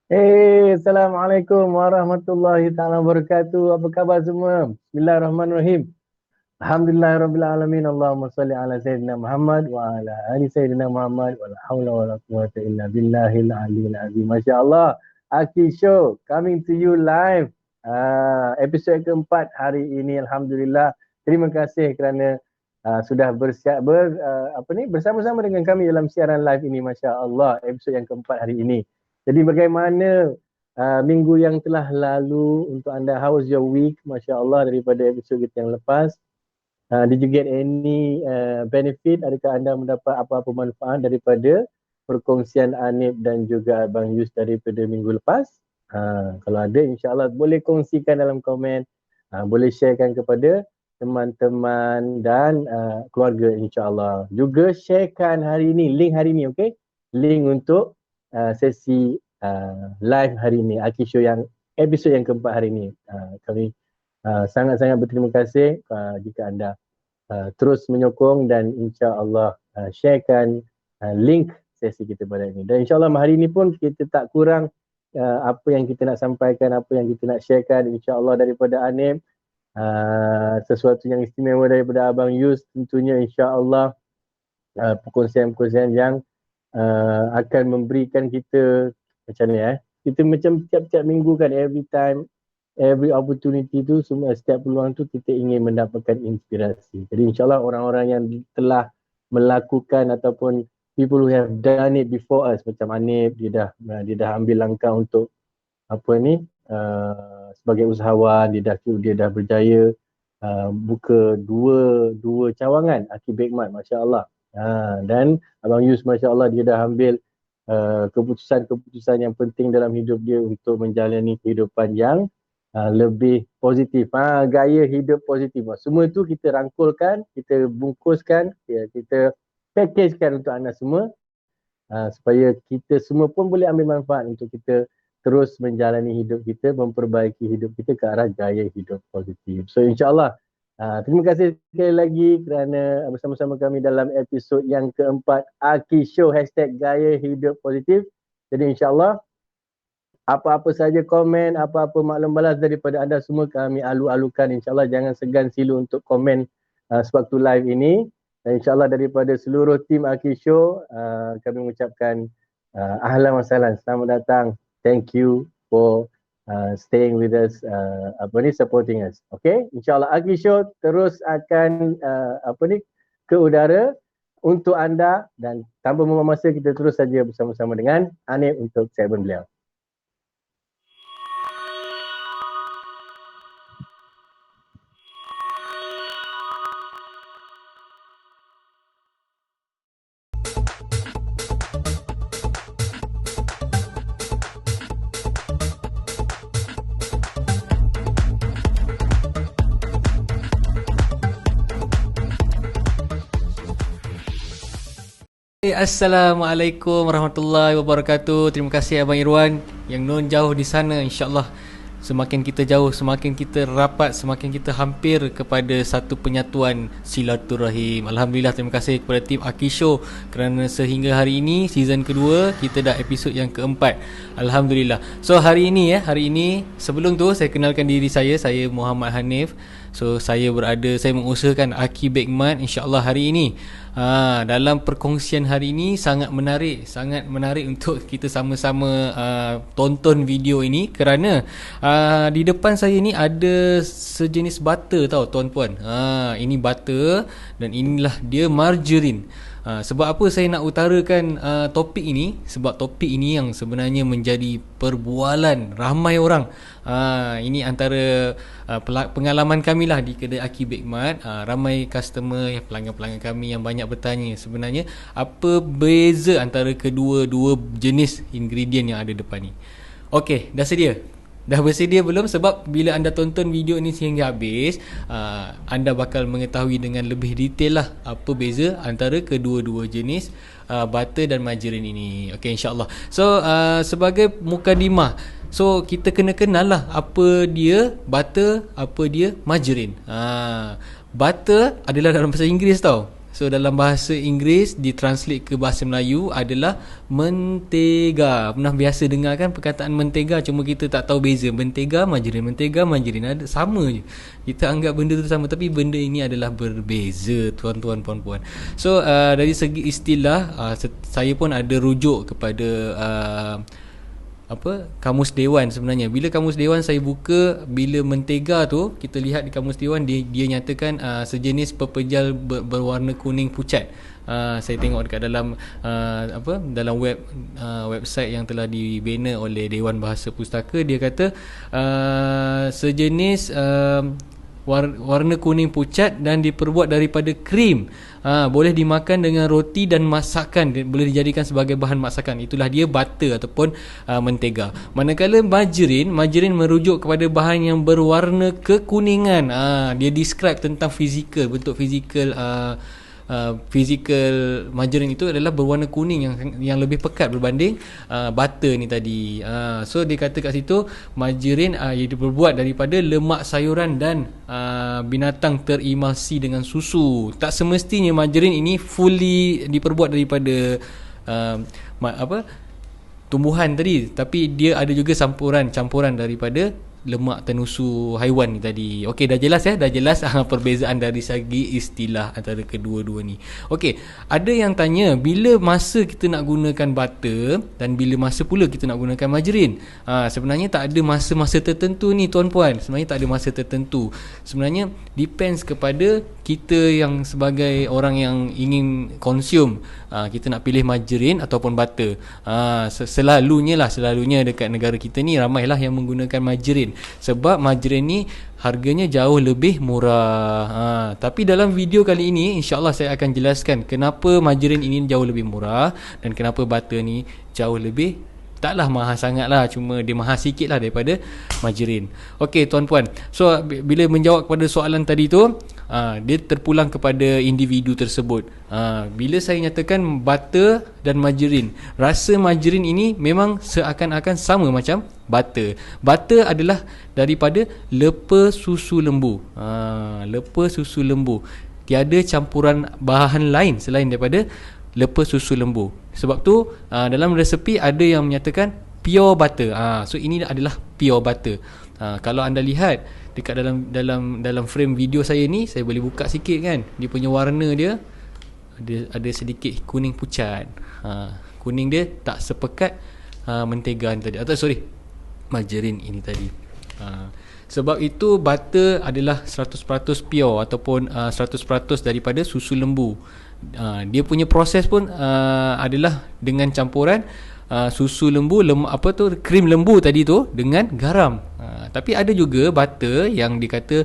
Assalamualaikum warahmatullahi taala wabarakatuh. Apa khabar semua? Bismillahirrahmanirrahim. Alhamdulillahirabbil alamin. Allahumma salli ala sayyidina Muhammad wa ala ali sayyidina Muhammad wa la haula wa la quwwata illa billahil aliyyil azim. Masya-Allah. Aki Show coming to you live. Episod keempat hari ini, alhamdulillah. Terima kasih kerana sudah bersama-sama dengan kami dalam siaran live ini, masya-Allah. Episod yang keempat hari ini. Jadi bagaimana minggu yang telah lalu untuk anda? How was your week? Masya Allah, daripada episod kita yang lepas. Did you get any benefit? Adakah anda mendapat apa-apa manfaat daripada perkongsian Anip dan juga Abang Yus daripada minggu lepas? Kalau ada, insyaAllah boleh kongsikan dalam komen. Boleh sharekan kepada teman-teman dan keluarga, insyaAllah. Juga sharekan hari ini, link hari ini, okay? Link untuk sesi live hari ini, Aki Show yang episod yang keempat hari ini. Kami sangat-sangat berterima kasih jika anda terus menyokong dan insya-Allah sharekan link sesi kita pada ini. Dan insya-Allah hari ini pun kita tak kurang apa yang kita nak sampaikan, apa yang kita nak sharekan, insya-Allah daripada Anip, sesuatu yang istimewa daripada Abang Yus, tentunya insya-Allah perkongsian-perkongsian yang akan memberikan kita macam ni kita macam tiap-tiap minggu kan, every time, every opportunity tu, semua setiap peluang tu kita ingin mendapatkan inspirasi. Jadi insyaAllah orang-orang yang telah melakukan ataupun people who have done it before us, macam Anip, dia dah ambil langkah untuk apa ni, sebagai usahawan, dia dah berjaya buka dua cawangan Aki Bekmat, Masya Allah. Dan Abang Yus, Masya Allah, dia dah ambil keputusan-keputusan yang penting dalam hidup dia untuk menjalani kehidupan yang lebih positif. Gaya hidup positif. Semua itu kita rangkulkan, kita bungkuskan, kita packagekan untuk anda semua, supaya kita semua pun boleh ambil manfaat untuk kita terus menjalani hidup kita, memperbaiki hidup kita ke arah gaya hidup positif. So insyaAllah, terima kasih sekali lagi kerana bersama-sama kami dalam episod yang keempat Aki Show #Gaya Hidup Positif. Jadi insyaAllah apa-apa saja komen, apa-apa maklum balas daripada anda semua kami alu-alukan. InsyaAllah jangan segan silu untuk komen sewaktu live ini. Dan insyaAllah daripada seluruh tim Aki Show, kami mengucapkan ahlan wa sahlan, selamat datang. Thank you for staying with us, supporting us. Okay, insyaAllah Aki Show terus akan ke udara untuk anda, dan tanpa membuang masa kita terus saja bersama-sama dengan Anip untuk segmen beliau. Assalamualaikum warahmatullahi wabarakatuh. Terima kasih Abang Irwan yang non jauh di sana. InsyaAllah semakin kita jauh, semakin kita rapat, semakin kita hampir kepada satu penyatuan silaturahim. Alhamdulillah, terima kasih kepada tim Aki Show kerana sehingga hari ini season kedua kita dah episod yang keempat. Alhamdulillah. So hari ini sebelum tu saya kenalkan diri saya Muhammad Hanif. So saya mengusahakan Aki Bekmat. InsyaAllah hari ini dalam perkongsian hari ini sangat menarik untuk kita sama-sama tonton video ini, kerana di depan saya ni ada sejenis butter tau tuan-puan. Ini butter dan inilah dia margarin. Sebab apa saya nak utarakan topik ini? Sebab topik ini yang sebenarnya menjadi perbualan ramai orang. Ini antara pengalaman kami lah di kedai Aki Bekmat. Ramai customer, pelanggan-pelanggan kami yang banyak bertanya sebenarnya apa beza antara kedua-dua jenis ingredient yang ada depan ni. Okey, dah sedia? Dah bersedia belum? Sebab bila anda tonton video ni sehingga habis, anda bakal mengetahui dengan lebih detail lah apa beza antara kedua-dua jenis butter dan margarin ini. Okey, insyaAllah. So sebagai mukadimah, so kita kena kenal lah apa dia butter, apa dia margarin. Butter adalah dalam bahasa Inggeris tau. So dalam bahasa Inggeris ditranslate ke bahasa Melayu adalah mentega. Pernah biasa dengar kan perkataan mentega, cuma kita tak tahu beza. Mentega, margarin ada sama je. Kita anggap benda tu sama, tapi benda ini adalah berbeza, tuan-tuan puan-puan. So dari segi istilah, saya pun ada rujuk kepada Kamus Dewan sebenarnya. Bila Kamus Dewan saya buka, bila mentega tu kita lihat di Kamus Dewan, dia nyatakan sejenis pepejal berwarna kuning pucat. Saya tengok dekat dalam dalam website yang telah dibina oleh Dewan Bahasa Pustaka, dia kata sejenis warna kuning pucat dan diperbuat daripada krim. Boleh dimakan dengan roti dan masakan, boleh dijadikan sebagai bahan masakan. Itulah dia butter ataupun mentega. Manakala margarin merujuk kepada bahan yang berwarna kekuningan. Dia describe tentang bentuk fizikal margarin itu adalah berwarna kuning yang lebih pekat berbanding butter ni tadi. So dia kata kat situ margarin ia diperbuat daripada lemak sayuran dan binatang terimulsi dengan susu. Tak semestinya margarin ini fully diperbuat daripada tumbuhan tadi, tapi dia ada juga campuran daripada lemak tenusu haiwan ni tadi. Okey, dah jelas dah jelas perbezaan dari segi istilah antara kedua-dua ni. Okey, ada yang tanya bila masa kita nak gunakan butter dan bila masa pula kita nak gunakan margarin. Sebenarnya tak ada masa-masa tertentu ni tuan-puan. Sebenarnya tak ada masa tertentu. Sebenarnya depends kepada kita yang sebagai orang yang ingin consume. Kita nak pilih margarin ataupun butter. Selalunya dekat negara kita ni ramailah yang menggunakan margarin, sebab margarin ni harganya jauh lebih murah. Tapi dalam video kali ini insya-Allah saya akan jelaskan kenapa margarin ini jauh lebih murah dan kenapa butter ni jauh lebih, taklah mahal sangat lah, cuma dia mahal sikit lah daripada margarin. Okey tuan-puan, so bila menjawab kepada soalan tadi tu, dia terpulang kepada individu tersebut. Bila saya nyatakan butter dan margarin, rasa margarin ini memang seakan-akan sama macam butter. Butter adalah daripada lepa susu lembu. Lepa susu lembu, tiada campuran bahan lain selain daripada lepa susu lembu. Sebab tu dalam resepi ada yang menyatakan pure butter. So ini adalah pure butter. Kalau anda lihat dekat dalam frame video saya ni, saya boleh buka sikit kan. Dia punya warna dia ada sedikit kuning pucat. Kuning dia tak sepekat mentega ni tadi, atau margarin ini tadi. Sebab itu butter adalah 100% pure ataupun 100% daripada susu lembu. Dia punya proses pun adalah dengan campuran susu lembu, krim lembu tadi tu dengan garam. Tapi ada juga butter yang dikata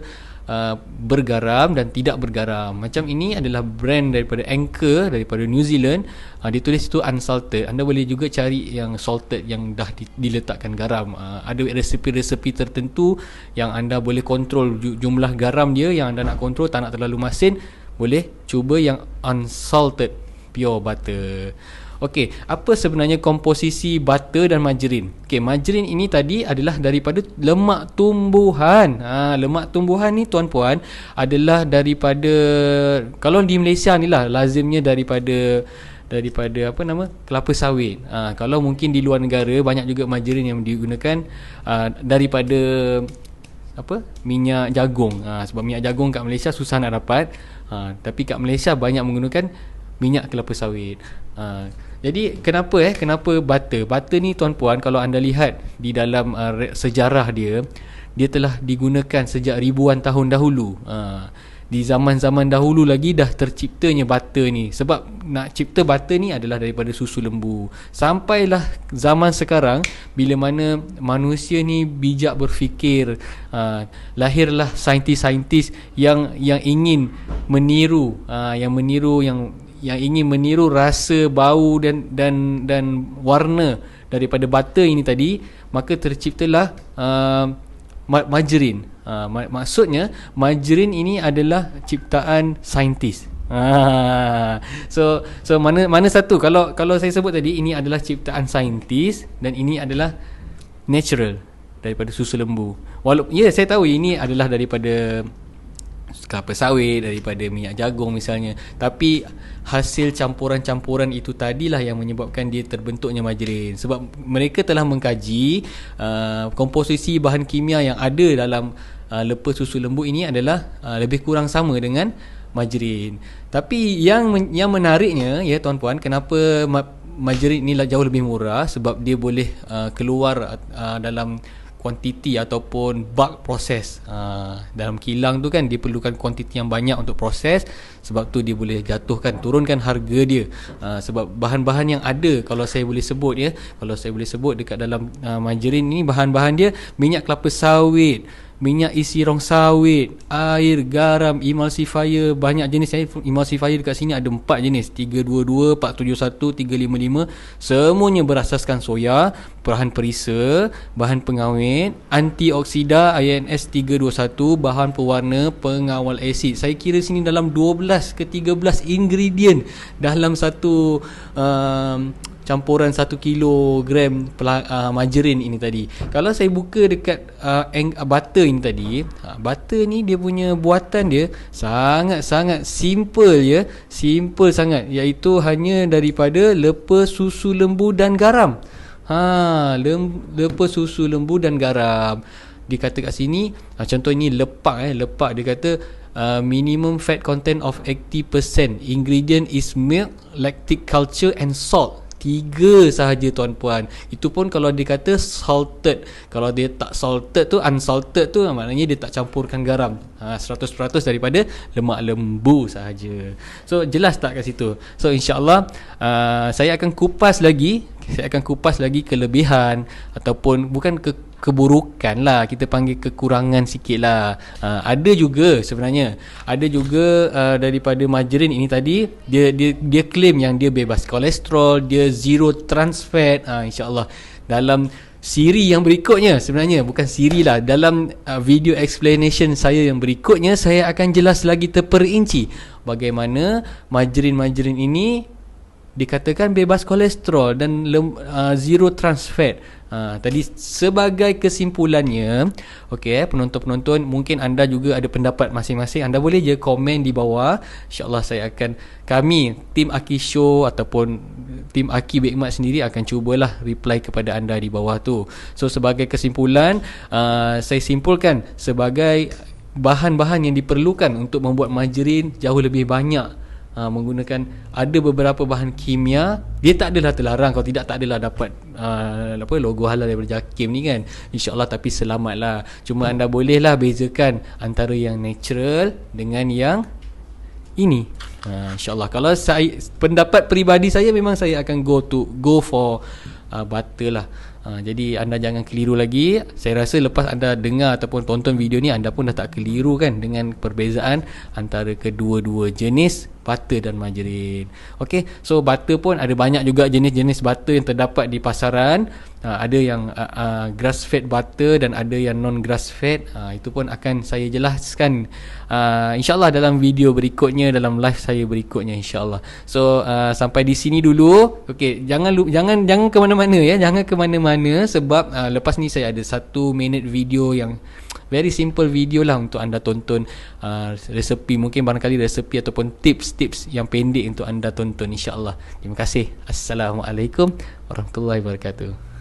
bergaram dan tidak bergaram. Macam ini adalah brand daripada Anchor daripada New Zealand. Dia tulis itu unsalted. Anda boleh juga cari yang salted yang dah diletakkan garam. Ada resepi-resepi tertentu yang anda boleh kontrol jumlah garam dia, yang anda nak kontrol tak nak terlalu masin, boleh cuba yang unsalted pure butter. Okey, apa sebenarnya komposisi butter dan margarin? Okey, margarin ini tadi adalah daripada lemak tumbuhan. Lemak tumbuhan ni tuan-puan adalah daripada, kalau di Malaysia ni lah lazimnya daripada kelapa sawit. Kalau mungkin di luar negara banyak juga margarin yang digunakan daripada minyak jagung. Sebab minyak jagung kat Malaysia susah nak dapat. Tapi kat Malaysia banyak menggunakan minyak kelapa sawit. Jadi kenapa butter? Butter ni tuan-puan, kalau anda lihat di dalam sejarah dia telah digunakan sejak ribuan tahun dahulu. Di zaman-zaman dahulu lagi dah terciptanya butter ni. Sebab nak cipta butter ni adalah daripada susu lembu. Sampailah zaman sekarang, bila mana manusia ni bijak berfikir, lahirlah saintis-saintis yang ingin meniru, yang ingin meniru rasa, bau dan warna daripada butter ini tadi. Maka terciptalah margarin. Maksudnya margarin ini adalah ciptaan saintis. So mana satu? Kalau saya sebut tadi ini adalah ciptaan saintis dan ini adalah natural daripada susu lembu. Walaupun saya tahu ini adalah daripada kelapa sawit, daripada minyak jagung misalnya. Tapi hasil campuran-campuran itu tadilah yang menyebabkan dia terbentuknya margarin. Sebab mereka telah mengkaji komposisi bahan kimia yang ada dalam lepa susu lembu ini adalah lebih kurang sama dengan margarin. Tapi yang menariknya ya tuan-puan, kenapa margarin ni jauh lebih murah, sebab dia boleh keluar dalam kuantiti ataupun bulk proses. Dalam kilang tu kan dia perlukan kuantiti yang banyak untuk proses, sebab tu dia boleh turunkan harga dia. Sebab bahan-bahan yang ada, kalau saya boleh sebut dekat dalam margarin ni, bahan-bahan dia minyak kelapa sawit, minyak isi rong sawit, air, garam, emulsifier, banyak jenis. Emulsifier dekat sini ada 4 jenis, 322, 471, 355. Semuanya berasaskan soya, bahan perisa, bahan pengawet, antioksida, INS 321, bahan pewarna, pengawal asid. Saya kira sini dalam 12 ke 13 ingredient dalam satu campuran 1 kilogram margarin ini tadi. Kalau saya buka dekat butter ini tadi, butter ni dia punya buatan dia sangat-sangat simple ya, simple sangat, iaitu hanya daripada lepa susu lembu dan garam. Lepa susu lembu dan garam. Dikata kat sini, contoh ini lepak dia kata minimum fat content of 80%. Ingredient is milk, lactic culture and salt. 3 sahaja tuan-puan. Itu pun kalau dia kata salted. Kalau dia tak salted tu, unsalted tu, maknanya dia tak campurkan garam. 100% daripada lemak lembu sahaja. So jelas tak kat situ? So insya-Allah saya akan kupas lagi kelebihan, ataupun bukan keburukan lah, kita panggil kekurangan sikit lah. Ada juga sebenarnya, daripada margarin ini tadi, dia claim yang dia bebas kolesterol, dia zero trans fat. InsyaAllah dalam siri yang berikutnya, sebenarnya bukan siri lah, dalam video explanation saya yang berikutnya, saya akan jelas lagi terperinci bagaimana margarin ini dikatakan bebas kolesterol dan zero trans fat. Tadi sebagai kesimpulannya, okey, penonton-penonton, mungkin anda juga ada pendapat masing-masing. Anda boleh je komen di bawah. InsyaAllah kami tim Aki Show ataupun tim Aki Bekmat sendiri akan cubalah reply kepada anda di bawah tu. So sebagai kesimpulan, saya simpulkan sebagai bahan-bahan yang diperlukan untuk membuat margarin jauh lebih banyak. Menggunakan ada beberapa bahan kimia. Dia tak adalah terlarang, kalau tak adalah dapat logo halal daripada JAKIM ni kan, InsyaAllah. Tapi selamatlah. Cuma anda bolehlah bezakan antara yang natural dengan yang ini. InsyaAllah. Kalau saya, pendapat peribadi saya, memang saya akan go for butter lah. Jadi anda jangan keliru lagi. Saya rasa lepas anda dengar ataupun tonton video ni, anda pun dah tak keliru kan dengan perbezaan antara kedua-dua jenis butter dan margarin. Okey, so butter pun ada banyak juga jenis-jenis butter yang terdapat di pasaran. Ada yang grass fed butter dan ada yang non grass fed. Itu pun akan saya jelaskan insyaAllah dalam video berikutnya, dalam live saya berikutnya insyaAllah. So sampai di sini dulu. Okey, jangan ke mana-mana ya, jangan ke mana-mana, sebab lepas ni saya ada 1 minit video yang very simple video lah untuk anda tonton, resepi, mungkin barangkali resepi ataupun tips-tips yang pendek untuk anda tonton insyaAllah. Terima kasih. Assalamualaikum warahmatullahi wabarakatuh.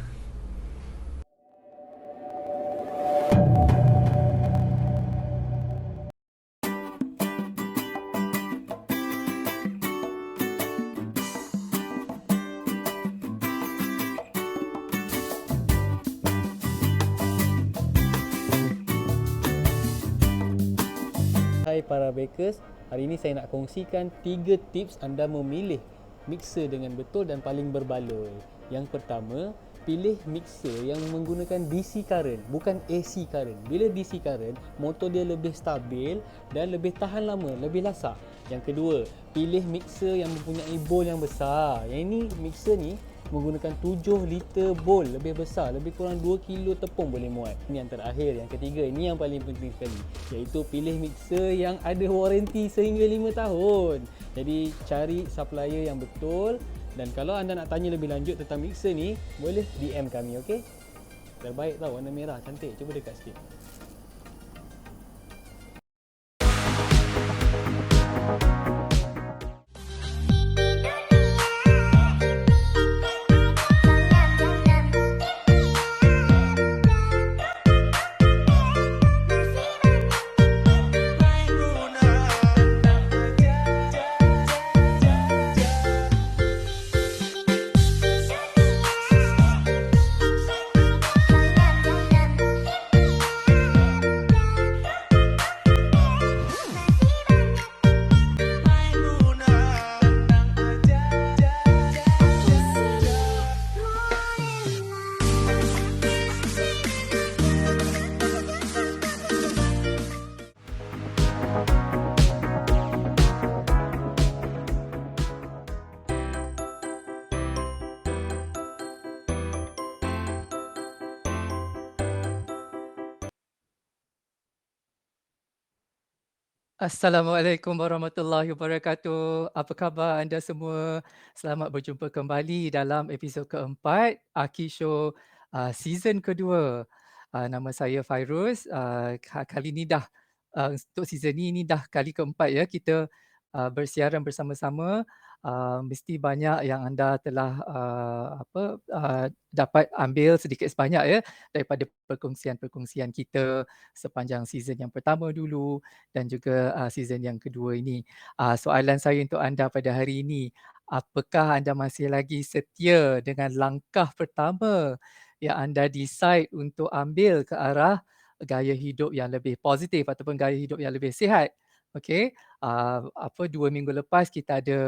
Hai para bakers, hari ini saya nak kongsikan 3 tips anda memilih mixer dengan betul dan paling berbaloi. Yang pertama, pilih mixer yang menggunakan DC current, bukan AC current. Bila DC current, motor dia lebih stabil dan lebih tahan lama, lebih lasak. Yang kedua, pilih mixer yang mempunyai bowl yang besar. Yang ini, mixer ni menggunakan 7 liter bowl, lebih besar, lebih kurang 2 kilo tepung boleh muat. Ini yang terakhir, yang ketiga, ini yang paling penting sekali, iaitu pilih mixer yang ada waranti sehingga 5 tahun. Jadi cari supplier yang betul. Dan kalau anda nak tanya lebih lanjut tentang mixer ni, boleh DM kami, okey? Terbaik tau, warna merah, cantik. Cuba dekat sikit. Assalamualaikum warahmatullahi wabarakatuh. Apa khabar anda semua? Selamat berjumpa kembali dalam episod keempat Aki Show season kedua. Nama saya Fairuz. Kali ni dah untuk season ni dah kali keempat ya kita bersiaran bersama-sama. Mesti banyak yang anda telah dapat ambil sedikit sebanyak ya daripada perkongsian-perkongsian kita sepanjang season yang pertama dulu dan juga season yang kedua ini. Soalan saya untuk anda pada hari ini, apakah anda masih lagi setia dengan langkah pertama yang anda decide untuk ambil ke arah gaya hidup yang lebih positif ataupun gaya hidup yang lebih sihat? Okey, 2 minggu lepas kita ada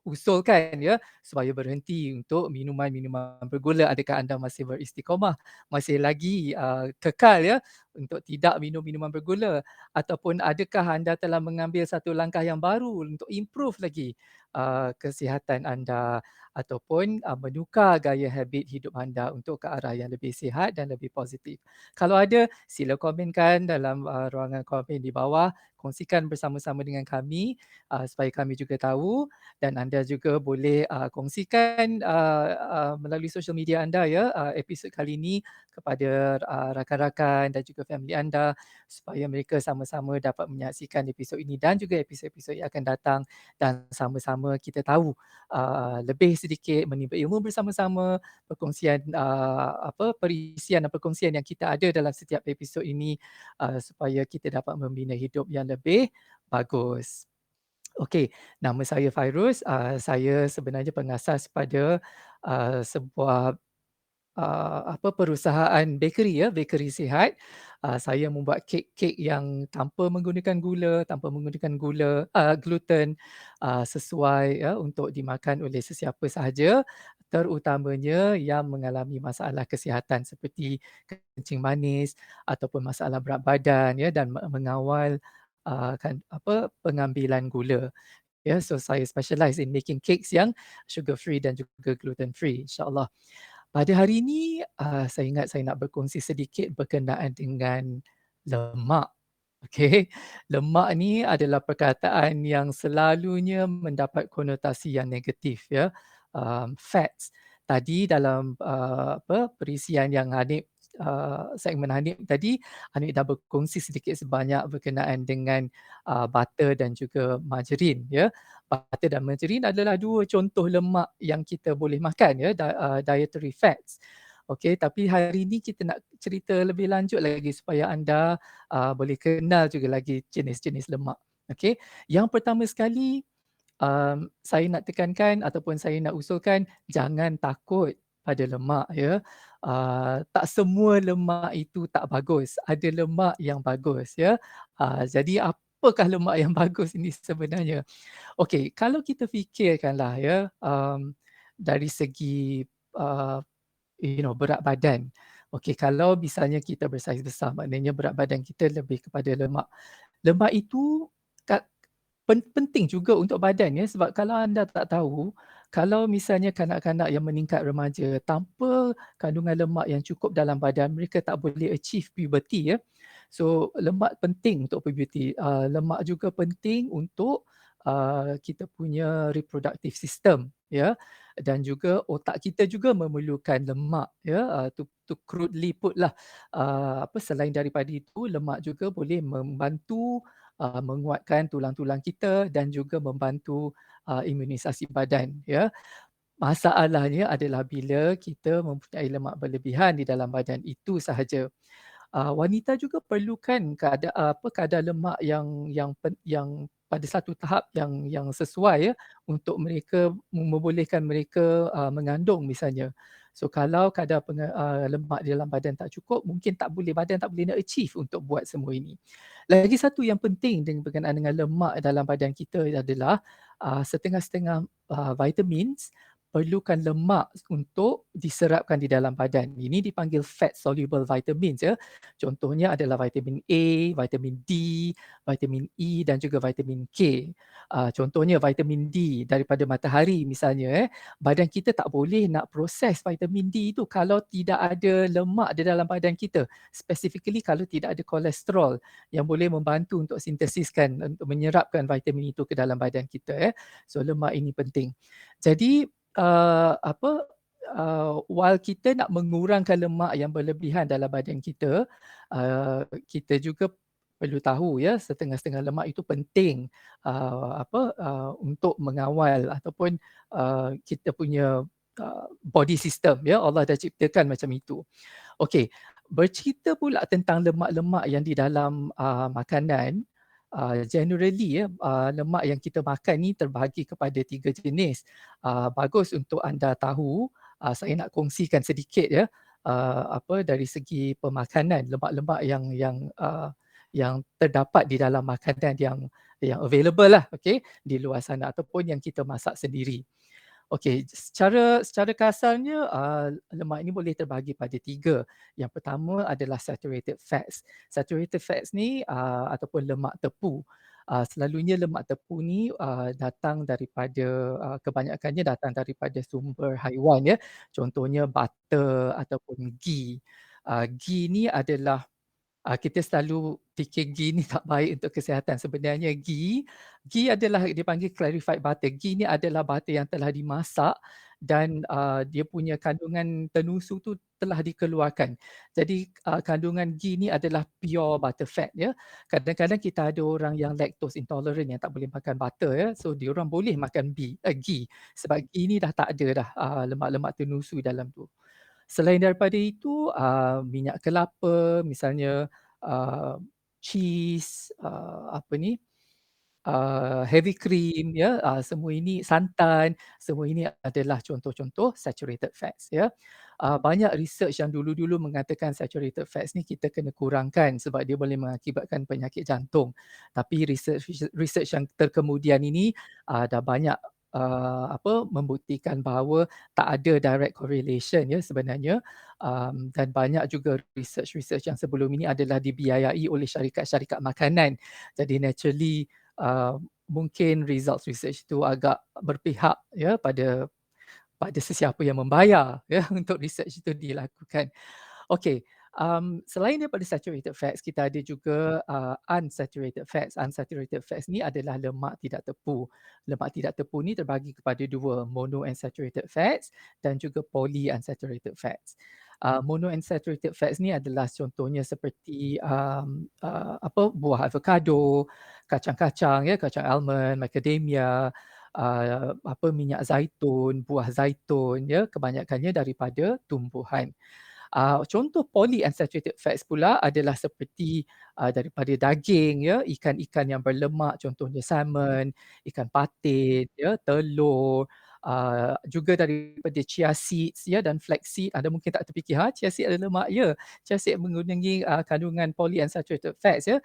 usulkan ya supaya berhenti untuk minuman-minuman bergula. Adakah anda masih beristiqamah, masih lagi kekal ya untuk tidak minum minuman bergula, ataupun adakah anda telah mengambil satu langkah yang baru untuk improve lagi kesihatan anda ataupun menukar gaya habit hidup anda untuk ke arah yang lebih sihat dan lebih positif. Kalau ada, sila komenkan dalam ruangan komen di bawah, kongsikan bersama-sama dengan kami supaya kami juga tahu, dan anda juga boleh kongsikan melalui social media anda ya episod kali ini kepada rakan-rakan dan juga family anda supaya mereka sama-sama dapat menyaksikan episod ini dan juga episod-episod yang akan datang, dan sama-sama kita tahu lebih sedikit menimba ilmu bersama-sama, perkongsian perisian dan perkongsian yang kita ada dalam setiap episod ini supaya kita dapat membina hidup yang lebih bagus. Okey, nama saya Fairuz. Saya sebenarnya pengasas pada sebuah perusahaan bakery ya, bakery sihat. Saya membuat kek-kek yang tanpa menggunakan gluten, sesuai ya untuk dimakan oleh sesiapa sahaja, terutamanya yang mengalami masalah kesihatan seperti kencing manis ataupun masalah berat badan ya, dan mengawal pengambilan gula. Ya, so saya specialize in making cakes yang sugar free dan juga gluten free, insya-Allah. Pada hari ini, saya ingat saya nak berkongsi sedikit berkenaan dengan lemak. Okey, lemak ni adalah perkataan yang selalunya mendapat konotasi yang negatif ya. Fats. Tadi dalam perisian yang Hanif, segmen Hanif tadi, Hanif dah berkongsi sedikit sebanyak berkenaan dengan butter dan juga margarin ya. Butter dan margarin adalah dua contoh lemak yang kita boleh makan ya, dietary fats. Okey, tapi hari ini kita nak cerita lebih lanjut lagi supaya anda boleh kenal juga lagi jenis-jenis lemak. Okey, yang pertama sekali saya nak tekankan ataupun saya nak usulkan, jangan takut pada lemak ya. Tak semua lemak itu tak bagus. Ada lemak yang bagus ya. Jadi apakah lemak yang bagus ini sebenarnya? Okey, kalau kita fikirkanlah ya, dari segi uh, berat badan. Okey, kalau misalnya kita bersaiz besar, maknanya berat badan kita lebih kepada lemak. Lemak itu penting juga untuk badan ya, sebab kalau anda tak tahu, kalau misalnya kanak-kanak yang meningkat remaja tanpa kandungan lemak yang cukup dalam badan, mereka tak boleh achieve puberty ya. So lemak penting untuk puberty. Lemak juga penting untuk kita punya reproductive system ya, dan juga otak kita juga memerlukan lemak ya, to crudely put lah. Selain daripada itu, lemak juga boleh membantu menguatkan tulang-tulang kita dan juga membantu imunisasi badan ya. Masalahnya adalah bila kita mempunyai lemak berlebihan di dalam badan, itu sahaja. Wanita juga perlukan kadar lemak yang pada satu tahap yang sesuai ya, untuk mereka membolehkan mereka mengandung misalnya. So kalau kadar lemak di dalam badan tak cukup, mungkin badan tak boleh nak achieve untuk buat semua ini. Lagi satu yang penting berkenaan dengan lemak dalam badan kita adalah setengah-setengah vitamins perlukan lemak untuk diserapkan di dalam badan. Ini dipanggil fat soluble vitamins ya. Contohnya adalah vitamin A, vitamin D, vitamin E dan juga vitamin K. Contohnya vitamin D daripada matahari misalnya badan kita tak boleh nak proses vitamin D itu kalau tidak ada lemak di dalam badan kita. Specifically kalau tidak ada kolesterol yang boleh membantu untuk sintesiskan, untuk menyerapkan vitamin itu ke dalam badan kita. So lemak ini penting. Jadi while kita nak mengurangkan lemak yang berlebihan dalam badan kita, kita juga perlu tahu ya setengah-setengah lemak itu penting untuk mengawal ataupun kita punya body system ya. Allah dah ciptakan macam itu. Okey, bercerita pula tentang lemak-lemak yang di dalam makanan. Generally lemak yang kita makan ni terbahagi kepada 3 jenis. Bagus untuk anda tahu, saya nak kongsikan sedikit ya dari segi pemakanan lemak-lemak yang terdapat di dalam makanan yang available lah, okey, di luar sana ataupun yang kita masak sendiri. Okey, secara kasarnya lemak ini boleh terbahagi pada 3. Yang pertama adalah saturated fats. Saturated fats ni ataupun lemak tepu. Selalunya lemak tepu ni datang daripada kebanyakannya datang daripada sumber haiwan ya. Contohnya butter ataupun ghee. Ghee ni adalah kita selalu fikir ghee ni tak baik untuk kesihatan. Sebenarnya ghee adalah dipanggil clarified butter. Ghee ni adalah butter yang telah dimasak dan dia punya kandungan tenusu tu telah dikeluarkan. Jadi kandungan ghee ni adalah pure butter fat ya. Kadang-kadang kita ada orang yang lactose intolerant yang tak boleh makan butter ya. So diorang boleh makan ghee sebab ghee ni dah tak ada dah lemak-lemak tenusu dalam tu. Selain daripada itu, minyak kelapa misalnya, cheese, heavy cream ya, semua ini santan, semua ini adalah contoh-contoh saturated fats ya. Banyak research yang dulu-dulu mengatakan saturated fats ni kita kena kurangkan sebab dia boleh mengakibatkan penyakit jantung. Tapi research yang terkemudian ini dah banyak membuktikan bahawa tak ada direct correlation ya sebenarnya, dan banyak juga research yang sebelum ini adalah dibiayai oleh syarikat-syarikat makanan. Jadi naturally mungkin results research itu agak berpihak ya pada sesiapa yang membayar ya untuk research itu dilakukan. Okey, selain daripada saturated fats, kita ada juga unsaturated fats. Unsaturated fats ni adalah lemak tidak tepu. Lemak tidak tepu ni terbahagi kepada 2, monounsaturated fats dan juga polyunsaturated fats. Monounsaturated fats ni adalah contohnya seperti buah avocado, kacang-kacang ya, kacang almond, macadamia, minyak zaitun, buah zaitun ya, kebanyakannya daripada tumbuhan. Contoh polyunsaturated fats pula adalah seperti daripada daging ya, ikan-ikan yang berlemak contohnya salmon, ikan patin ya, telur, juga daripada chia seeds ya dan flax seed. Anda mungkin tak terfikir chia seed ada lemak ya. Chia seed mengandungi kandungan polyunsaturated fats ya.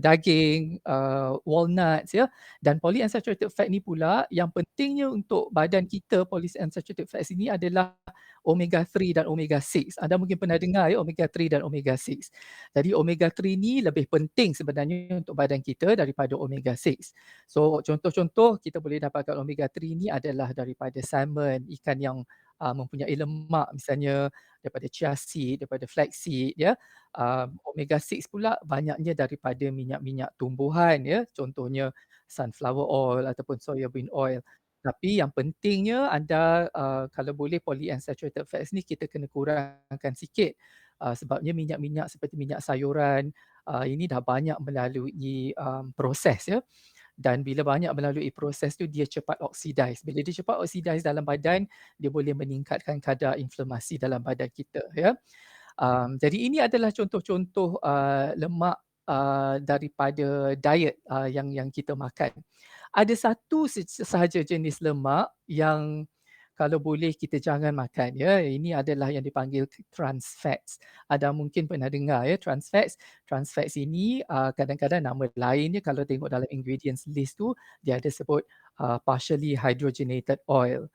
Daging, walnuts ya, dan polyunsaturated fat ni pula yang pentingnya untuk badan kita. Polyunsaturated fats ini adalah omega 3 dan omega 6. Anda mungkin pernah dengar ya omega 3 dan omega 6. Jadi omega 3 ni lebih penting sebenarnya untuk badan kita daripada omega 6. So contoh-contoh kita boleh dapatkan omega 3 ni adalah daripada salmon, ikan yang mempunyai lemak misalnya daripada chia seed, daripada flax seed ya. Omega 6 pula banyaknya daripada minyak-minyak tumbuhan ya, contohnya sunflower oil ataupun soybean oil. Tapi yang pentingnya anda kalau boleh polyunsaturated fats ni kita kena kurangkan sikit, sebabnya minyak-minyak seperti minyak sayuran ini dah banyak melalui proses ya. Dan bila banyak melalui proses tu dia cepat oxidize. Bila dia cepat oxidize dalam badan, dia boleh meningkatkan kadar inflamasi dalam badan kita ya. Jadi ini adalah contoh-contoh lemak daripada diet yang kita makan. Ada satu sahaja jenis lemak yang kalau boleh kita jangan makan ya. Ini adalah yang dipanggil trans fats. Ada mungkin pernah dengar ya trans fats. Trans fats ini kadang-kadang nama lainnya kalau tengok dalam ingredients list tu dia ada sebut partially hydrogenated oil.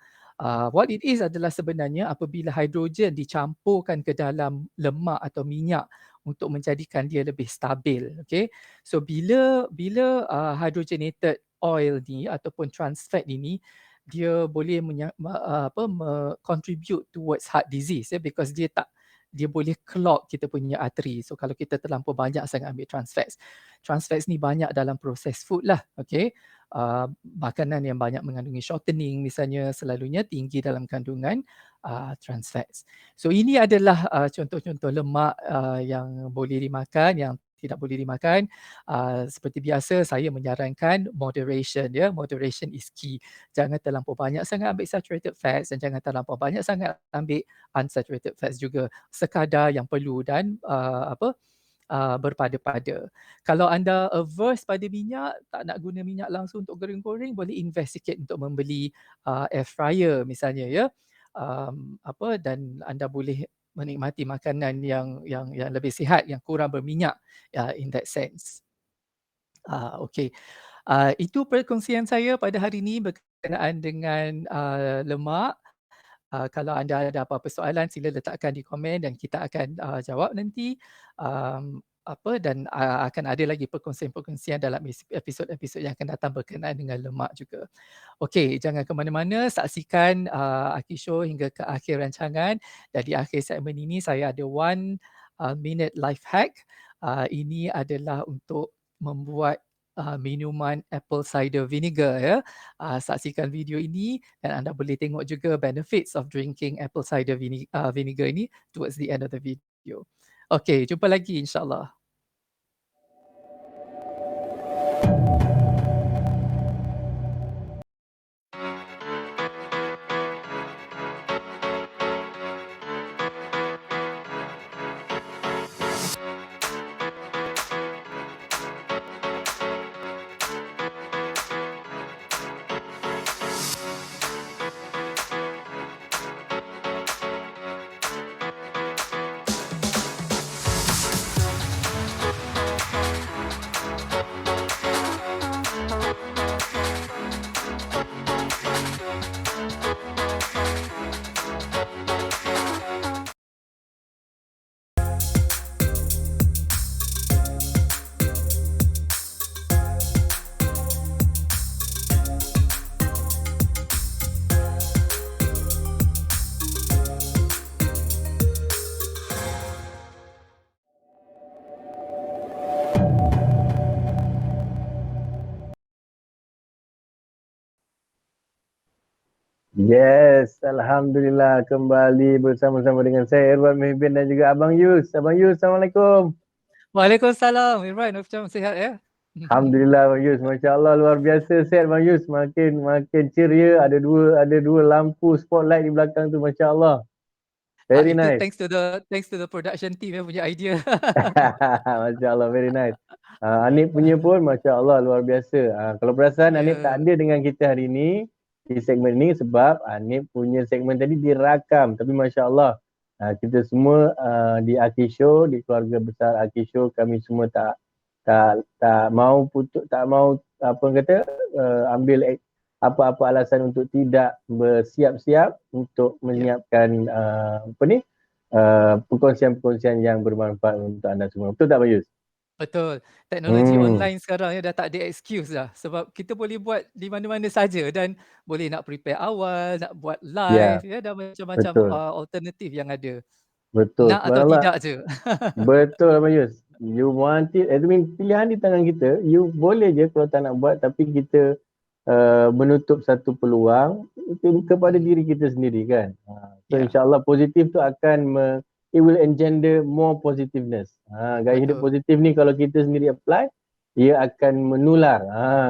What it is adalah sebenarnya apabila hidrogen dicampurkan ke dalam lemak atau minyak untuk menjadikan dia lebih stabil. Okay? So bila hydrogenated oil ni ataupun trans fat ini dia boleh contribute towards heart disease ya, because dia boleh clog kita punya arteri. So kalau kita terlampau banyak sangat ambil trans fats. Trans fats ni banyak dalam processed food lah. Okay? Makanan yang banyak mengandungi shortening misalnya selalunya tinggi dalam kandungan trans fats. So ini adalah contoh-contoh lemak yang boleh dimakan, yang tidak boleh dimakan. Seperti biasa saya menyarankan moderation ya. Moderation is key. Jangan terlampau banyak sangat ambil saturated fats dan jangan terlampau banyak sangat ambil unsaturated fats juga. Sekadar yang perlu dan berpada-pada. Kalau anda averse pada minyak, tak nak guna minyak langsung untuk goreng-goreng, boleh invest sikit untuk membeli air fryer misalnya ya. Dan anda boleh menikmati makanan yang lebih sihat, yang kurang berminyak in that sense. Okay. Itu perkongsian saya pada hari ini berkenaan dengan lemak. Kalau anda ada apa-apa soalan, sila letakkan di komen dan kita akan jawab nanti. Dan akan ada lagi perkongsian-perkongsian dalam episod-episod yang akan datang berkenaan dengan lemak juga. Okey, jangan ke mana-mana, saksikan Aki Show hingga ke akhir rancangan. Dan di akhir segmen ini saya ada 1 minute life hack. Ini adalah untuk membuat minuman apple cider vinegar ya. Saksikan video ini dan anda boleh tengok juga benefits of drinking apple cider vinegar ini towards the end of the video. Okey, jumpa lagi insya-Allah. Yes, Alhamdulillah kembali bersama-sama dengan saya Irwan Muhyiddin dan juga Abang Yus. Abang Yus, Assalamualaikum. Waalaikumsalam. Irwan, macam sihat ya? Alhamdulillah Bang Yus, Masya Allah luar biasa sihat Bang Yus, makin ceria, ada dua lampu spotlight di belakang tu, Masya Allah. Very itu nice. Thanks to the production team yang punya idea. Masya Allah, very nice. Anip punya pun Masya Allah luar biasa. Kalau perasan Anip tak ada dengan kita hari ini di segmen ini sebab Anip punya segmen tadi dirakam. Tapi Masya Allah kita semua di Aki Show, di keluarga besar Aki Show, kami semua tak mau ambil apa-apa alasan untuk tidak bersiap-siap untuk menyiapkan perkongsian-perkongsian yang bermanfaat untuk anda semua. Betul tak Bayus? Betul. Teknologi online sekarang dah tak ada excuse dah. Sebab kita boleh buat di mana-mana saja dan boleh nak prepare awal, nak buat live, dah macam-macam alternatif yang ada. Betul. Nak atau tidak je. Betul Bayus. You want it, pilihan di tangan kita. You boleh je kalau tak nak buat, tapi kita menutup satu peluang kepada diri kita sendiri kan. So insyaAllah positif tu akan it will engender more positiveness. Gaya hidup positif ni kalau kita sendiri apply, ia akan menular.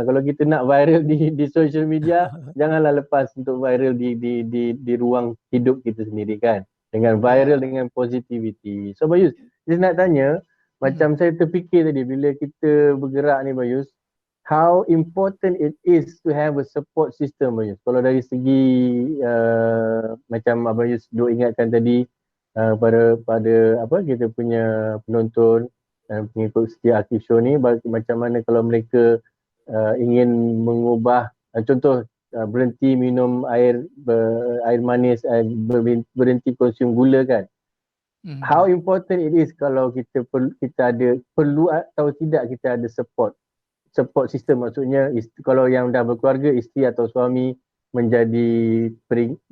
Kalau kita nak viral di social media, janganlah lepas untuk viral di ruang hidup kita sendiri kan. Dengan viral dengan positivity. So Bayus, saya nak tanya, macam saya terfikir tadi bila kita bergerak ni Bayus, how important it is to have a support system, Abang Yus. Kalau dari segi macam Abang Yus duk ingatkan tadi, pada apa kita punya penonton dan pengikut setia Akif Show ni, macam mana kalau mereka ingin mengubah, contoh berhenti minum air manis, berhenti konsum gula kan. How important it is kalau kita perlu atau tidak kita ada support system. Maksudnya kalau yang dah berkeluarga, isteri atau suami menjadi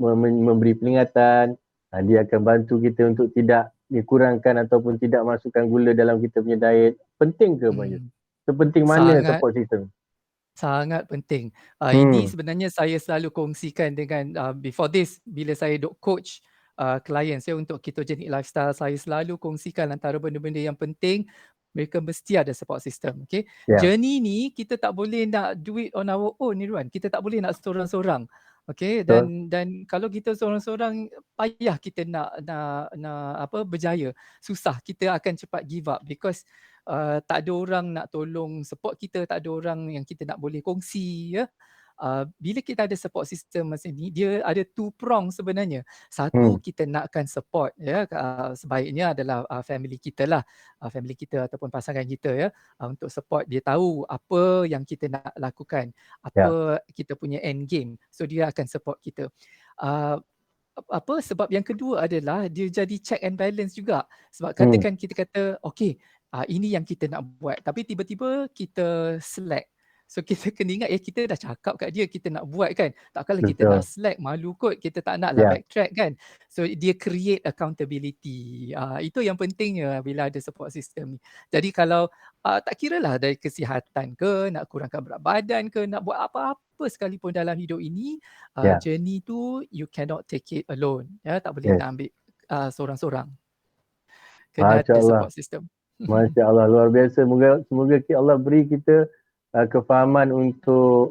memberi peringatan, dia akan bantu kita untuk tidak dikurangkan ataupun tidak masukkan gula dalam kita punya diet. Penting ke Abang Yus? Sepenting mana support system? Sangat penting. Ini sebenarnya saya selalu kongsikan dengan before this, bila saya duk coach klien saya untuk ketogenic lifestyle, saya selalu kongsikan antara benda-benda yang penting, mereka mesti ada support system. Okay? Journey ni kita tak boleh nak do it on our own ni, Ruan. Kita tak boleh nak seorang-seorang. Okay, dan kalau kita seorang-seorang, payah kita nak berjaya. Susah, kita akan cepat give up because tak ada orang nak tolong support kita, tak ada orang yang kita nak boleh kongsi, ya. Bila kita ada support system macam ni, dia ada two prong sebenarnya. Satu, kita nakkan support, ya, sebaiknya adalah family kita lah, family kita ataupun pasangan kita, ya, untuk support. Dia tahu apa yang kita nak lakukan, apa kita punya end game, so dia akan support kita. Sebab yang kedua adalah dia jadi check and balance juga. Sebab katakan kita kata okey, ini yang kita nak buat, tapi tiba-tiba kita slack. So kita kena ingat, kita dah cakap kat dia kita nak buat kan. Takkanlah kita nak slack, malu kot, kita tak nak lah backtrack kan. So dia create accountability. Itu yang pentingnya bila ada support system ni. Jadi kalau tak kira lah dari kesihatan ke, nak kurangkan berat badan ke, nak buat apa-apa sekalipun dalam hidup ini, journey tu you cannot take it alone. Ya, tak boleh nak ambil seorang-seorang. Kena ada support system. Masya Allah, luar biasa. Semoga Allah beri kita kefahaman untuk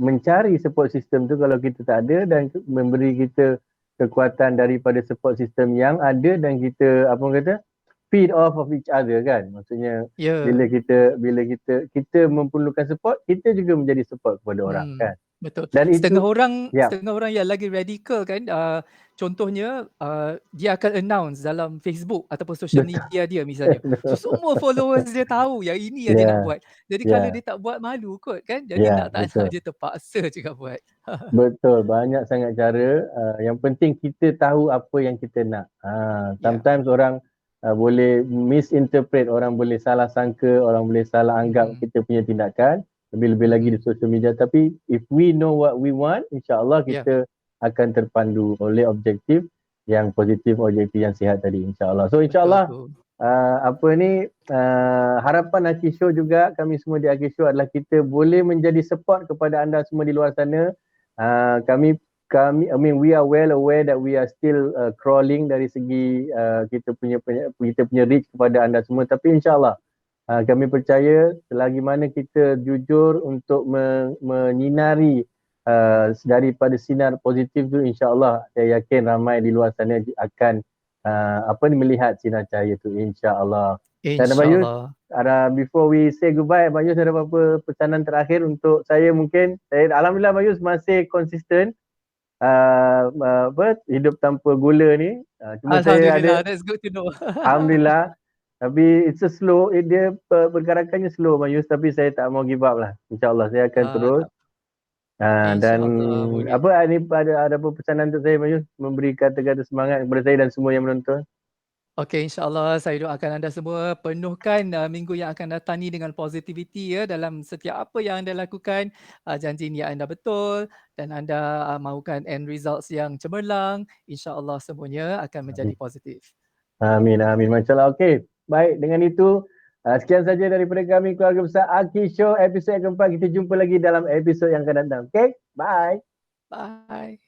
mencari support system tu kalau kita tak ada, dan memberi kita kekuatan daripada support system yang ada, dan kita feed off of each other kan. Maksudnya bila kita memerlukan support, kita juga menjadi support kepada orang kan. Betul. Dan setengah orang yang lagi radikal kan, contohnya dia akan announce dalam Facebook ataupun social media dia misalnya. So semua followers dia tahu yang ini yang dia nak buat. Jadi kalau dia tak buat, malu kot kan. Jadi nak tak nak dia terpaksa juga buat. Betul, banyak sangat cara. Yang penting kita tahu apa yang kita nak. Sometimes orang boleh misinterpret, orang boleh salah sangka, orang boleh salah anggap kita punya tindakan. Lebih-lebih lagi di social media. Tapi if we know what we want, insyaAllah kita akan terpandu oleh objektif yang positif, objektif yang sihat tadi, insyaAllah. So insyaAllah harapan Akif Show juga, kami semua di Akif Show adalah kita boleh menjadi support kepada anda semua di luar sana. We are well aware that we are still crawling dari segi kita punya reach kepada anda semua. Tapi insyaAllah kami percaya selagi mana kita jujur untuk menyinari daripada sinar positif tu, insyaAllah saya yakin ramai di luar sana akan melihat sinar cahaya tu, insyaAllah. Dan Abang Yus, before we say goodbye, Abang Yus ada apa-apa pesanan terakhir untuk saya mungkin? Alhamdulillah Abang Yus masih konsisten hidup tanpa gula ni. Cuma Alhamdulillah, that's good to know. Alhamdulillah. Tapi it's a slow, dia pergerakannya slow Abang Yus, tapi saya tak mau give up lah. InsyaAllah saya akan terus. Dan ada apa pesanan untuk saya Abang Yus, memberi kata-kata semangat kepada saya dan semua yang menonton? Okey, insyaAllah saya doakan anda semua penuhkan minggu yang akan datang ni dengan positivity, ya, dalam setiap apa yang anda lakukan. Janji niat anda betul dan anda mahukan end results yang cemerlang. InsyaAllah semuanya akan menjadi positif. Amin, amin. Masya-Allah. Okey. Baik, dengan itu sekian saja daripada kami, keluarga besar Akif Show episod yang keempat. Kita jumpa lagi dalam episod yang akan datang. Okay, bye. Bye.